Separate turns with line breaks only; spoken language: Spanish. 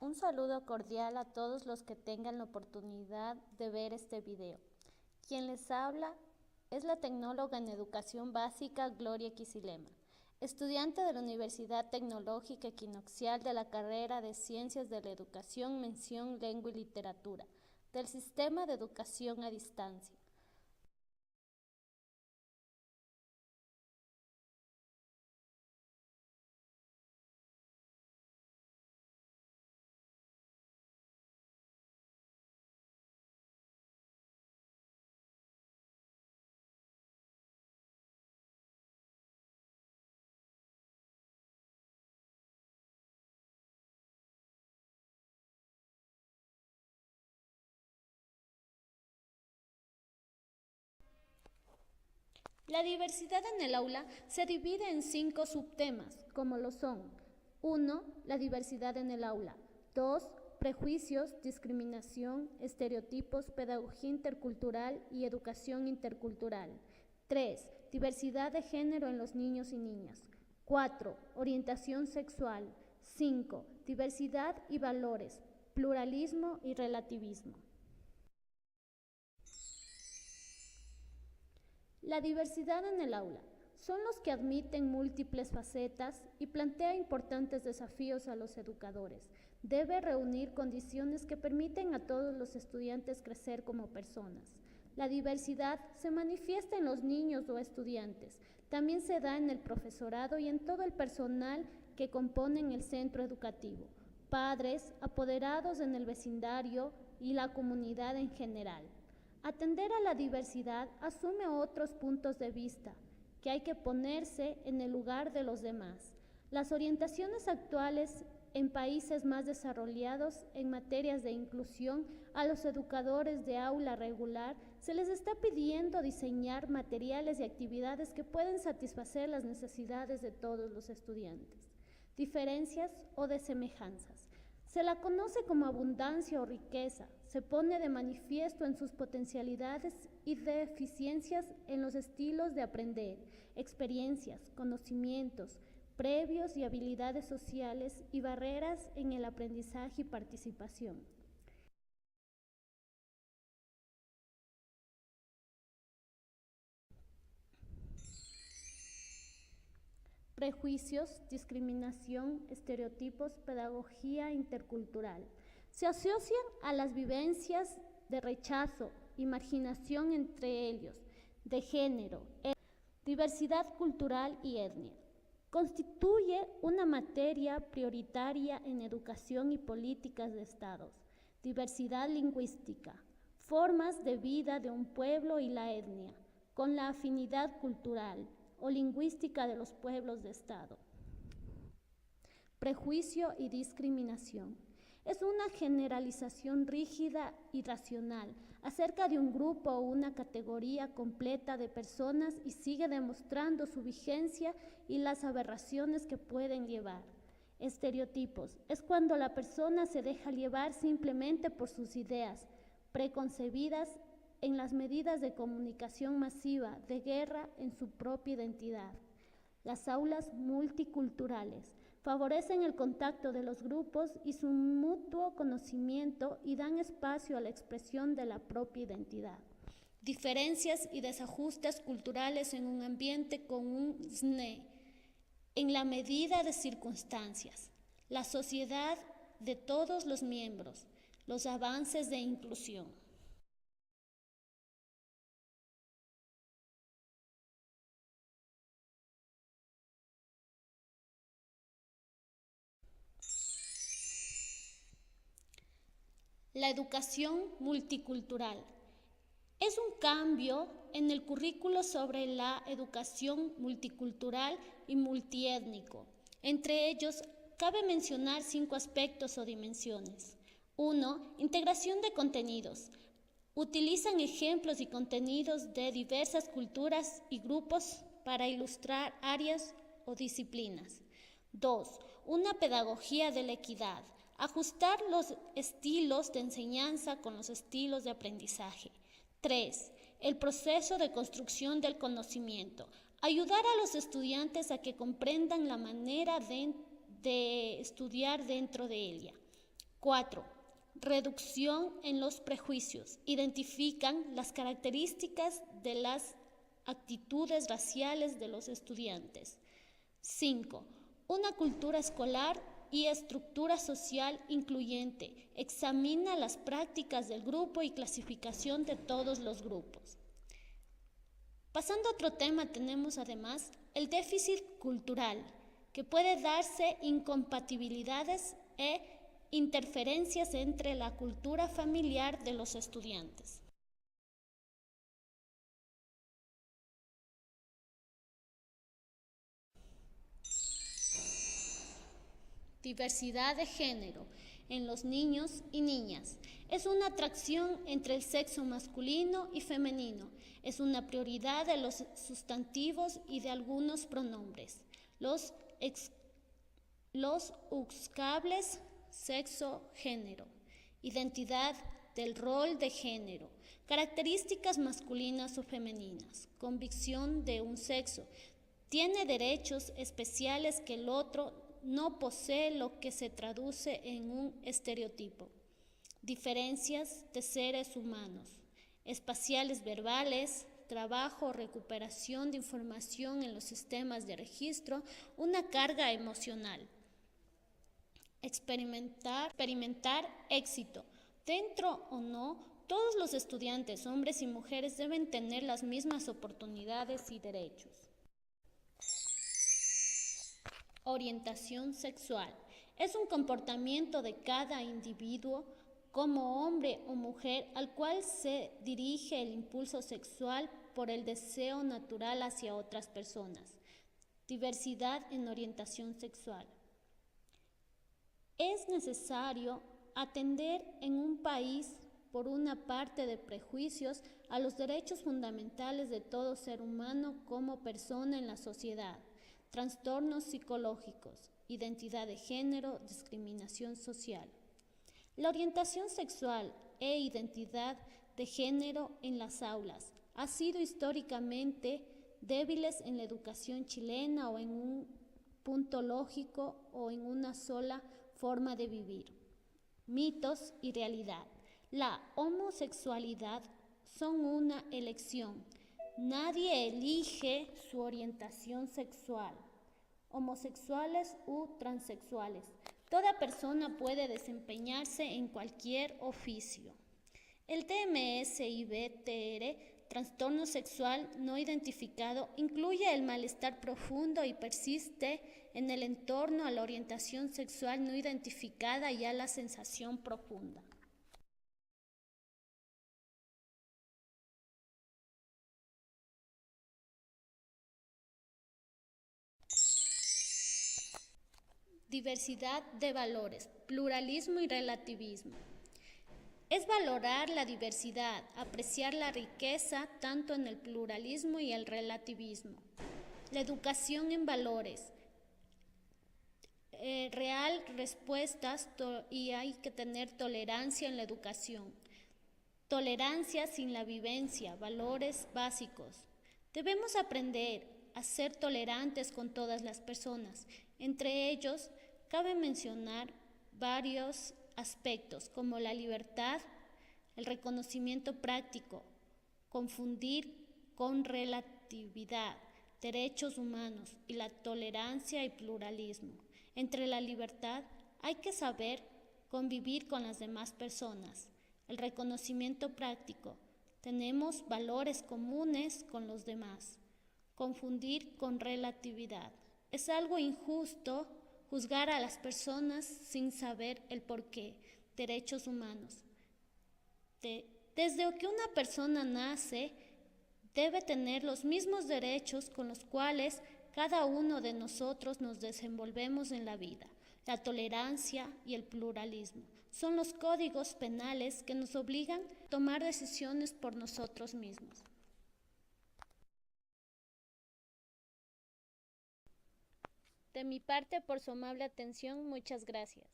Un saludo cordial a todos los que tengan la oportunidad de ver este video. Quien les habla es la tecnóloga en educación básica Gloria Quisilema, estudiante de la Universidad Tecnológica Equinoccial de la carrera de Ciencias de la Educación, mención Lengua y Literatura, del Sistema de Educación a Distancia. La diversidad en el aula se divide en 5 subtemas, como lo son: 1. La diversidad en el aula. 2. Prejuicios, discriminación, estereotipos, pedagogía intercultural y educación intercultural. 3. Diversidad de género en los niños y niñas. 4. Orientación sexual. 5. Diversidad y valores, pluralismo y relativismo. La diversidad en el aula son los que admiten múltiples facetas y plantea importantes desafíos a los educadores. Debe reunir condiciones que permiten a todos los estudiantes crecer como personas. La diversidad se manifiesta en los niños o estudiantes, también se da en el profesorado y en todo el personal que componen el centro educativo, padres, apoderados en el vecindario y la comunidad en general. Atender a la diversidad asume otros puntos de vista, que hay que ponerse en el lugar de los demás. Las orientaciones actuales en países más desarrollados en materias de inclusión, a los educadores de aula regular se les está pidiendo diseñar materiales y actividades que pueden satisfacer las necesidades de todos los estudiantes. Diferencias o desemejanzas. Se la conoce como abundancia o riqueza, se pone de manifiesto en sus potencialidades y deficiencias en los estilos de aprender, experiencias, conocimientos previos y habilidades sociales y barreras en el aprendizaje y participación. Prejuicios, discriminación, estereotipos, pedagogía intercultural. Se asocian a las vivencias de rechazo y marginación entre ellos, de género, diversidad cultural y etnia. Constituye una materia prioritaria en educación y políticas de Estado. Diversidad lingüística, formas de vida de un pueblo y la etnia, con la afinidad cultural o lingüística de los pueblos de Estado. Prejuicio y discriminación. Es una generalización rígida y racional acerca de un grupo o una categoría completa de personas y sigue demostrando su vigencia y las aberraciones que pueden llevar. Estereotipos. Es cuando la persona se deja llevar simplemente por sus ideas preconcebidas en las medidas de comunicación masiva de guerra en su propia identidad. Las aulas multiculturales favorecen el contacto de los grupos y su mutuo conocimiento y dan espacio a la expresión de la propia identidad. Diferencias y desajustes culturales en un ambiente con un SNE, en la medida de circunstancias, la sociedad de todos los miembros, los avances de inclusión. La educación multicultural es un cambio en el currículo sobre la educación multicultural y multiétnico. Entre ellos, cabe mencionar 5 aspectos o dimensiones. 1. Integración de contenidos. Utilizan ejemplos y contenidos de diversas culturas y grupos para ilustrar áreas o disciplinas. 2. Una pedagogía de la equidad. Ajustar los estilos de enseñanza con los estilos de aprendizaje. 3. El proceso de construcción del conocimiento. Ayudar a los estudiantes a que comprendan la manera de estudiar dentro de ella. 4. Reducción en los prejuicios. Identifican las características de las actitudes raciales de los estudiantes. 5. Una cultura escolar y estructura social incluyente. Examina las prácticas del grupo y clasificación de todos los grupos. Pasando a otro tema, tenemos además el déficit cultural, que puede darse incompatibilidades e interferencias entre la cultura familiar de los estudiantes. Diversidad de género en los niños y niñas. Es una atracción entre el sexo masculino y femenino. Es una prioridad de los sustantivos y de algunos pronombres. Los uxcables, sexo, género. Identidad del rol de género. Características masculinas o femeninas. Convicción de un sexo. Tiene derechos especiales que el otro no posee, lo que se traduce en un estereotipo. Diferencias de seres humanos. Espaciales verbales, trabajo o recuperación de información en los sistemas de registro, una carga emocional. Experimentar éxito. Dentro o no, todos los estudiantes, hombres y mujeres, deben tener las mismas oportunidades y derechos. Orientación sexual. Es un comportamiento de cada individuo como hombre o mujer al cual se dirige el impulso sexual por el deseo natural hacia otras personas. Diversidad en orientación sexual. Es necesario atender en un país, por una parte, de prejuicios a los derechos fundamentales de todo ser humano como persona en la sociedad. Trastornos psicológicos, identidad de género, discriminación social. La orientación sexual e identidad de género en las aulas ha sido históricamente débiles en la educación chilena o en un punto lógico o en una sola forma de vivir. Mitos y realidad. La homosexualidad son una elección. Nadie elige su orientación sexual. Homosexuales u transexuales. Toda persona puede desempeñarse en cualquier oficio. El DMS-IB-TR, trastorno sexual no identificado, incluye el malestar profundo y persiste en el entorno a la orientación sexual no identificada y a la sensación profunda. Diversidad de valores, pluralismo y relativismo. Es valorar la diversidad, apreciar la riqueza tanto en el pluralismo y el relativismo. La educación en valores, real respuestas y hay que tener tolerancia en la educación. Tolerancia sin la vivencia, valores básicos. Debemos aprender a ser tolerantes con todas las personas. Entre ellos, cabe mencionar varios aspectos como la libertad, el reconocimiento práctico, confundir con relatividad, derechos humanos y la tolerancia y pluralismo. Entre la libertad hay que saber convivir con las demás personas. El reconocimiento práctico, tenemos valores comunes con los demás. Confundir con relatividad. Es algo injusto juzgar a las personas sin saber el porqué. Derechos humanos. Desde que una persona nace, debe tener los mismos derechos con los cuales cada uno de nosotros nos desenvolvemos en la vida. La tolerancia y el pluralismo son los códigos penales que nos obligan a tomar decisiones por nosotros mismos. De mi parte, por su amable atención, muchas gracias.